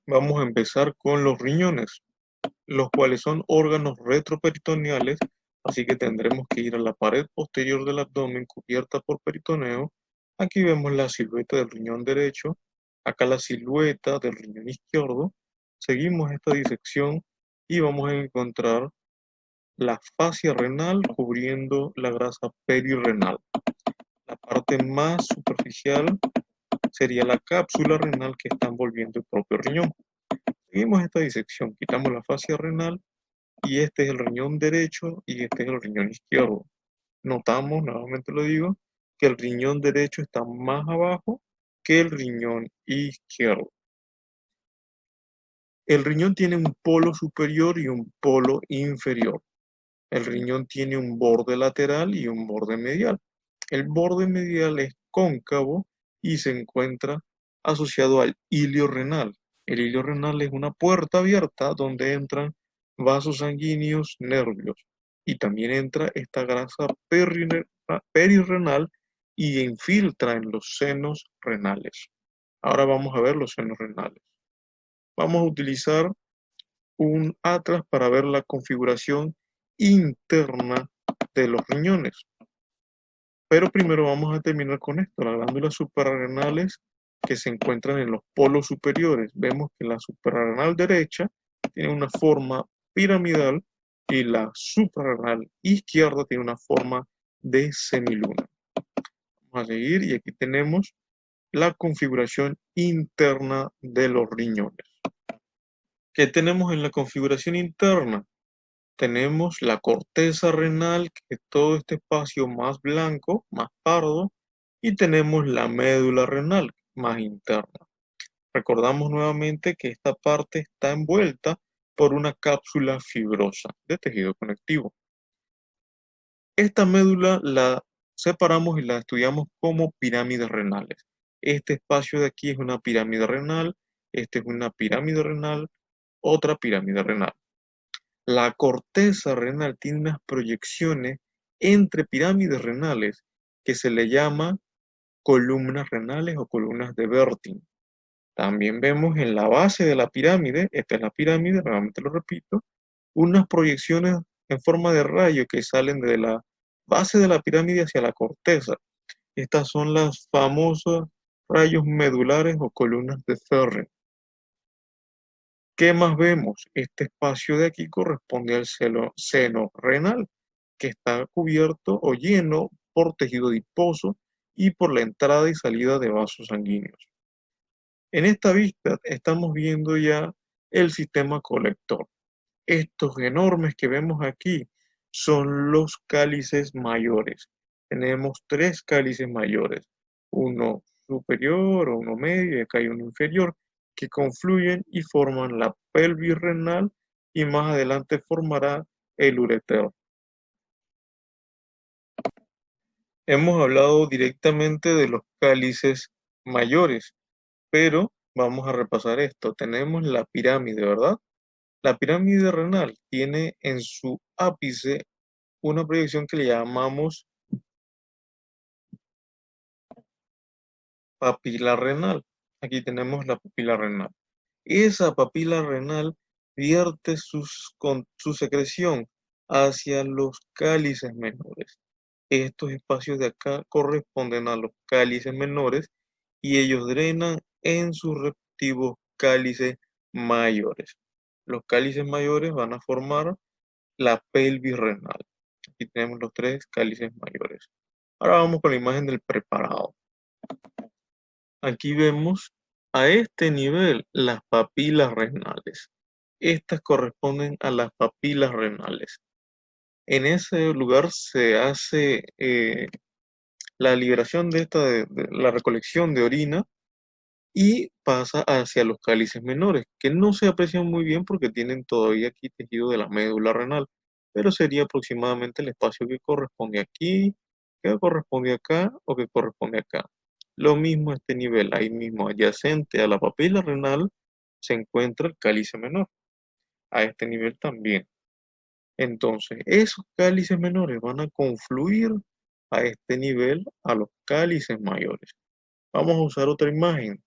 Vamos a empezar con los riñones, los cuales son órganos retroperitoneales, así que tendremos que ir a la pared posterior del abdomen cubierta por peritoneo. Aquí vemos la silueta del riñón derecho, acá la silueta del riñón izquierdo. Seguimos esta disección y vamos a encontrar la fascia renal cubriendo la grasa perirrenal. La parte más superficial sería la cápsula renal que está envolviendo el propio riñón. Seguimos esta disección, quitamos la fascia renal y este es el riñón derecho y este es el riñón izquierdo. Notamos, nuevamente lo digo, que el riñón derecho está más abajo que el riñón izquierdo. El riñón tiene un polo superior y un polo inferior. El riñón tiene un borde lateral y un borde medial. El borde medial es cóncavo y se encuentra asociado al hilio renal. El hilio renal es una puerta abierta donde entran vasos sanguíneos, nervios, y también entra esta grasa perirrenal y infiltra en los senos renales. Ahora vamos a ver los senos renales. Vamos a utilizar un atlas para ver la configuración interna de los riñones. Pero primero vamos a terminar con esto, las glándulas suprarrenales que se encuentran en los polos superiores. Vemos que la suprarrenal derecha tiene una forma piramidal y la suprarrenal izquierda tiene una forma de semiluna. Vamos a seguir y aquí tenemos la configuración interna de los riñones. ¿Qué tenemos en la configuración interna? Tenemos la corteza renal, que es todo este espacio más blanco, más pardo, y tenemos la médula renal, más interna. Recordamos nuevamente que esta parte está envuelta por una cápsula fibrosa de tejido conectivo. Esta médula la separamos y la estudiamos como pirámides renales. Este espacio de aquí es una pirámide renal, este es una pirámide renal, otra pirámide renal. La corteza renal tiene unas proyecciones entre pirámides renales que se le llama columnas renales o columnas de Bertin. También vemos en la base de la pirámide, esta es la pirámide, nuevamente lo repito, unas proyecciones en forma de rayo que salen de la base de la pirámide hacia la corteza. Estas son las famosas rayos medulares o columnas de Ferrin. ¿Qué más vemos? Este espacio de aquí corresponde al seno renal, que está cubierto o lleno por tejido adiposo y por la entrada y salida de vasos sanguíneos. En esta vista estamos viendo ya el sistema colector. Estos enormes que vemos aquí son los cálices mayores. Tenemos tres cálices mayores, uno superior o uno medio y acá hay uno inferior, que confluyen y forman la pelvis renal y más adelante formará el ureter. Hemos hablado directamente de los cálices mayores, pero vamos a repasar esto. Tenemos la pirámide, ¿verdad? La pirámide renal tiene en su ápice una proyección que le llamamos papila renal. Aquí tenemos la papila renal. Esa papila renal vierte su secreción hacia los cálices menores. Estos espacios de acá corresponden a los cálices menores y ellos drenan en sus respectivos cálices mayores. Los cálices mayores van a formar la pelvis renal. Aquí tenemos los tres cálices mayores. Ahora vamos con la imagen del preparado. Aquí vemos a este nivel las papilas renales. Estas corresponden a las papilas renales. En ese lugar se hace la liberación de la recolección de orina y pasa hacia los cálices menores, que no se aprecian muy bien porque tienen todavía aquí tejido de la médula renal, pero sería aproximadamente el espacio que corresponde aquí, que corresponde acá o que corresponde acá. Lo mismo a este nivel, ahí mismo adyacente a la papila renal se encuentra el cálice menor, a este nivel también. Entonces, esos cálices menores van a confluir a este nivel a los cálices mayores. Vamos a usar otra imagen.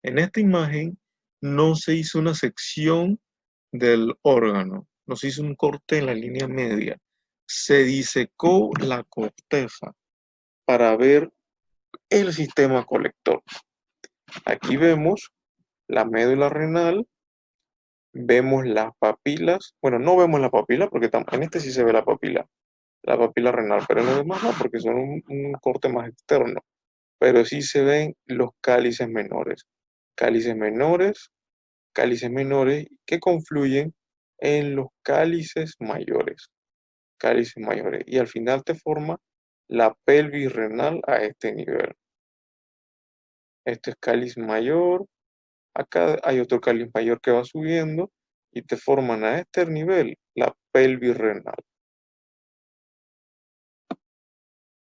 En esta imagen no se hizo una sección del órgano, no se hizo un corte en la línea media, se disecó la corteza para ver el sistema colector. Aquí vemos la médula renal, vemos las papilas, bueno, no vemos la papila porque en este sí se ve la papila renal, pero en los demás no, porque son un corte más externo, pero sí se ven los cálices menores, cálices menores que confluyen en los cálices mayores, y al final te forma la pelvis renal a este nivel. Este es cáliz mayor, acá hay otro cáliz mayor que va subiendo y te forman a este nivel la pelvis renal.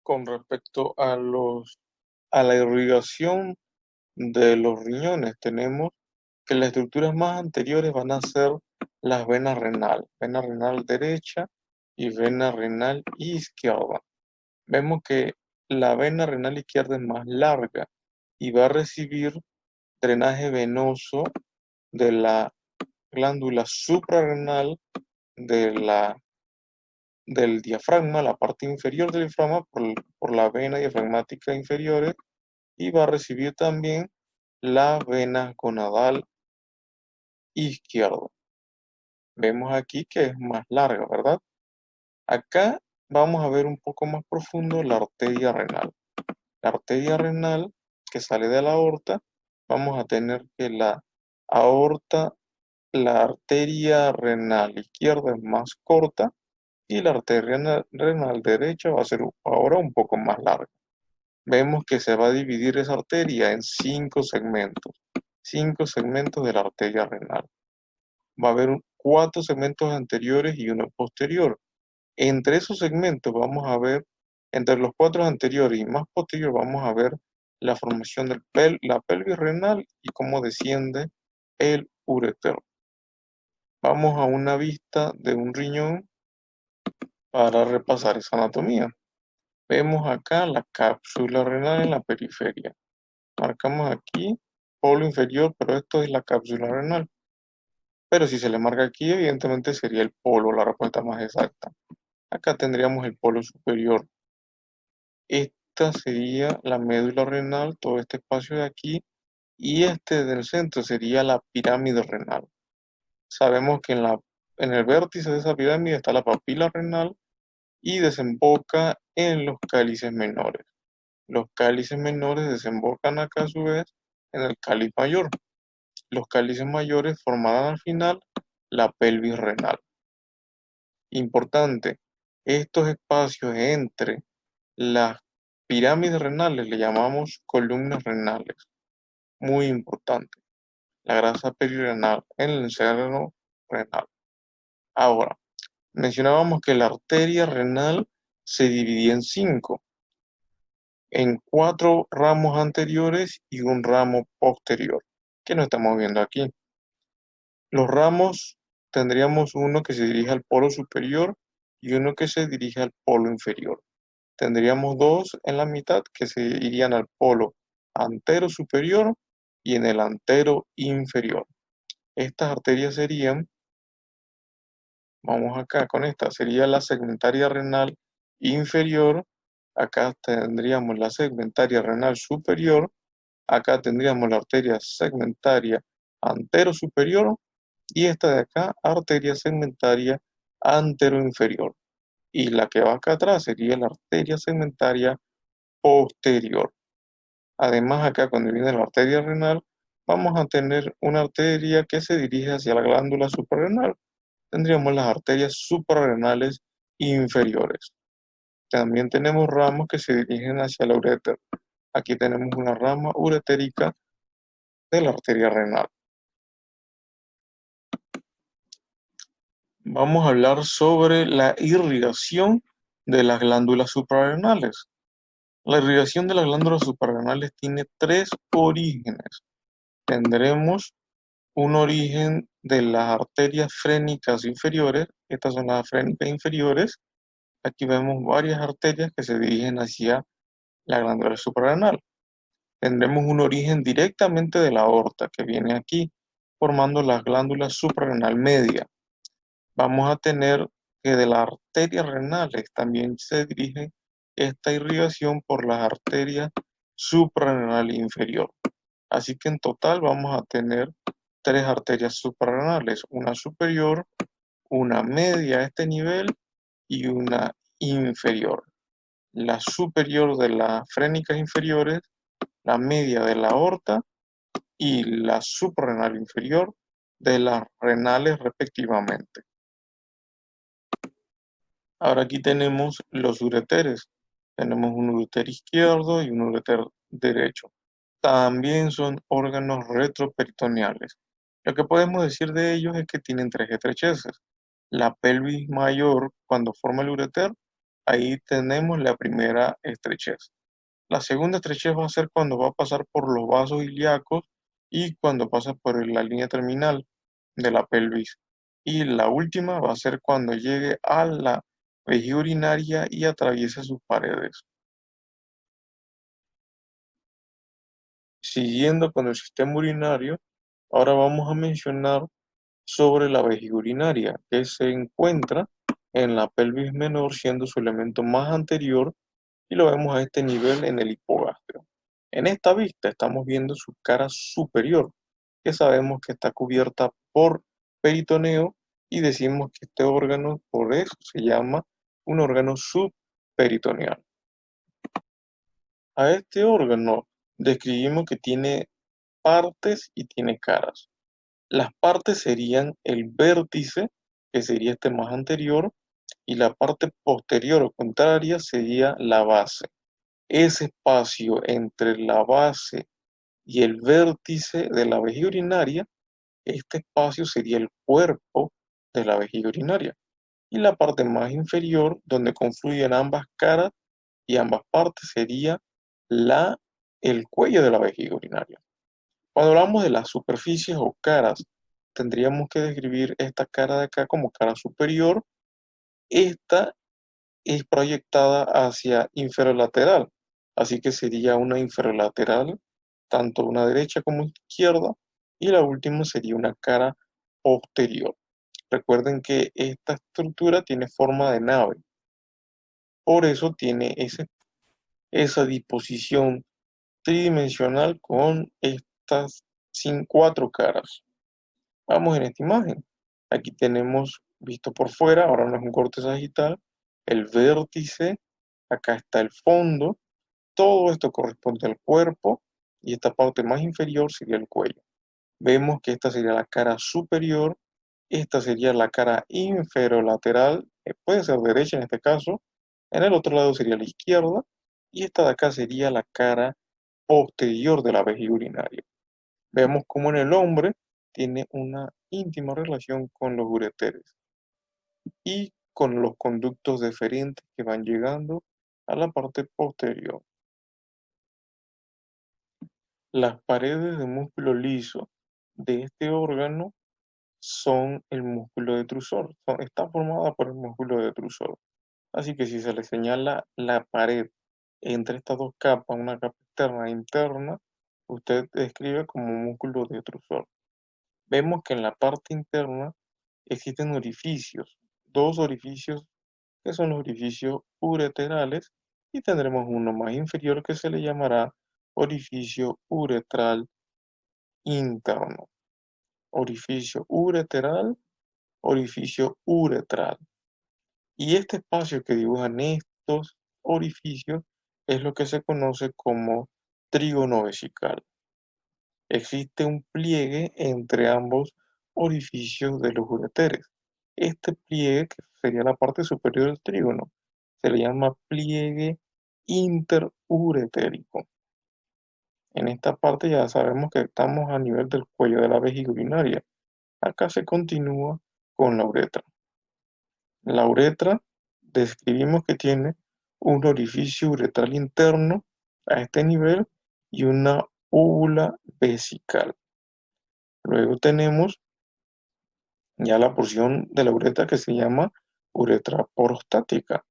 Con respecto a la irrigación de los riñones, tenemos que las estructuras más anteriores van a ser las vena renal derecha y vena renal izquierda. Vemos que la vena renal izquierda es más larga y va a recibir drenaje venoso de la glándula suprarrenal del diafragma, la parte inferior del diafragma, por la vena diafragmática inferior, y va a recibir también la vena gonadal izquierda. Vemos aquí que es más larga, ¿verdad? Acá vamos a ver un poco más profundo la arteria renal. La arteria renal que sale de la aorta, vamos a tener que aorta, la arteria renal izquierda es más corta y la arteria renal derecha va a ser ahora un poco más larga. Vemos que se va a dividir esa arteria en 5 segmentos de la arteria renal. Va a haber 4 segmentos anteriores y uno posterior. Entre esos segmentos vamos a ver, entre los 4 anteriores y más posterior, vamos a ver la formación de la pelvis renal y cómo desciende el uréter. Vamos a una vista de un riñón para repasar esa anatomía. Vemos acá la cápsula renal en la periferia. Marcamos aquí polo inferior, pero esto es la cápsula renal. Pero si se le marca aquí, evidentemente sería el polo, la respuesta más exacta. Acá tendríamos el polo superior. Esta sería la médula renal, todo este espacio de aquí, y este del centro sería la pirámide renal. Sabemos que en el vértice de esa pirámide está la papila renal y desemboca en los cálices menores. Los cálices menores desembocan acá a su vez en el cáliz mayor. Los cálices mayores formarán al final la pelvis renal. Importante, estos espacios entre las pirámides renales le llamamos columnas renales. Muy importante. La grasa perirenal en el seno renal. Ahora, mencionábamos que la arteria renal se dividía en 5, en 4 ramos anteriores y un ramo posterior, que no estamos viendo aquí. Los ramos tendríamos uno que se dirige al polo superior y uno que se dirige al polo inferior. Tendríamos 2 en la mitad que se irían al polo antero superior y en el antero inferior. Estas arterias serían, vamos acá con esta, sería la segmentaria renal inferior, acá tendríamos la segmentaria renal superior, acá tendríamos la arteria segmentaria antero superior y esta de acá, arteria segmentaria antero-inferior. Y la que va acá atrás sería la arteria segmentaria posterior. Además, acá cuando viene la arteria renal, vamos a tener una arteria que se dirige hacia la glándula suprarrenal. Tendríamos las arterias suprarrenales inferiores. También tenemos ramos que se dirigen hacia la uréter. Aquí tenemos una rama uretérica de la arteria renal. Vamos a hablar sobre la irrigación de las glándulas suprarrenales. La irrigación de las glándulas suprarrenales tiene 3 orígenes. Tendremos un origen de las arterias frénicas inferiores. Estas son las frénicas inferiores. Aquí vemos varias arterias que se dirigen hacia la glándula suprarrenal. tendremos un origen directamente de la aorta que viene aquí, formando las glándulas suprarrenal media. Vamos a tener que de las arterias renales también se dirige esta irrigación por las arterias suprarrenal inferior. Así que en total vamos a tener tres arterias suprarrenales, una superior, una media a este nivel y una inferior. La superior de las frénicas inferiores, la media de la aorta y la suprarrenal inferior de las renales respectivamente. Ahora aquí tenemos los ureteres. Tenemos un ureter izquierdo y un ureter derecho. También son órganos retroperitoneales. Lo que podemos decir de ellos es que tienen tres estrecheces. La pelvis mayor, cuando forma el ureter, ahí tenemos la primera estrechez. La segunda estrechez va a ser cuando va a pasar por los vasos ilíacos y cuando pasa por la línea terminal de la pelvis. Y la última va a ser cuando llegue a la vejiga urinaria y atraviese sus paredes. Siguiendo con el sistema urinario, ahora vamos a mencionar sobre la vejiga urinaria, que se encuentra en la pelvis menor, siendo su elemento más anterior, y lo vemos a este nivel en el hipogastrio. En esta vista estamos viendo su cara superior, que sabemos que está cubierta por peritoneo, y decimos que este órgano, por eso se llama un órgano subperitoneal. A este órgano describimos que tiene partes y tiene caras. Las partes serían el vértice, que sería este más anterior, y la parte posterior o contraria sería la base. Ese espacio entre la base y el vértice de la vejiga urinaria, este espacio sería el cuerpo de la vejiga urinaria. Y la parte más inferior, donde confluyen ambas caras y ambas partes, sería el cuello de la vejiga urinaria. Cuando hablamos de las superficies o caras, tendríamos que describir esta cara de acá como cara superior. Esta es proyectada hacia inferolateral, así que sería una inferolateral, tanto una derecha como izquierda, y la última sería una cara posterior. Recuerden que esta estructura tiene forma de nave, por eso tiene esa disposición tridimensional con estas cuatro caras. Vamos en esta imagen. Aquí tenemos, visto por fuera, ahora no es un corte sagital, el vértice, acá está el fondo, todo esto corresponde al cuerpo y esta parte más inferior sería el cuello. Vemos que esta sería la cara superior, esta sería la cara inferolateral, puede ser derecha en este caso, en el otro lado sería la izquierda y esta de acá sería la cara posterior de la vejiga urinaria. Vemos como en el hombre tiene una íntima relación con los ureteres y con los conductos deferentes que van llegando a la parte posterior. Las paredes de músculo liso de este órgano son el músculo detrusor, está formada por el músculo detrusor. Así que si se le señala la pared entre estas dos capas, una capa externa e interna, usted describe como músculo detrusor. Vemos que en la parte interna existen orificios, dos orificios que son los orificios ureterales y tendremos uno más inferior que se le llamará orificio uretral interno. Orificio ureteral, orificio uretral. Y este espacio que dibujan estos orificios es lo que se conoce como trígono vesical. Existe un pliegue entre ambos orificios de los ureteres. Este pliegue, que sería la parte superior del trígono, se le llama pliegue interuretérico. En esta parte ya sabemos que estamos a nivel del cuello de la vejiga urinaria. Acá se continúa con la uretra. La uretra describimos que tiene un orificio uretral interno a este nivel y una úvula vesical. Luego tenemos ya la porción de la uretra que se llama uretra prostática.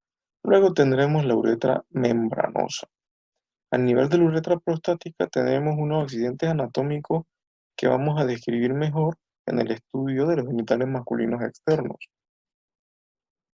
Luego tendremos la uretra membranosa. A nivel de la uretra prostática tenemos unos accidentes anatómicos que vamos a describir mejor en el estudio de los genitales masculinos externos.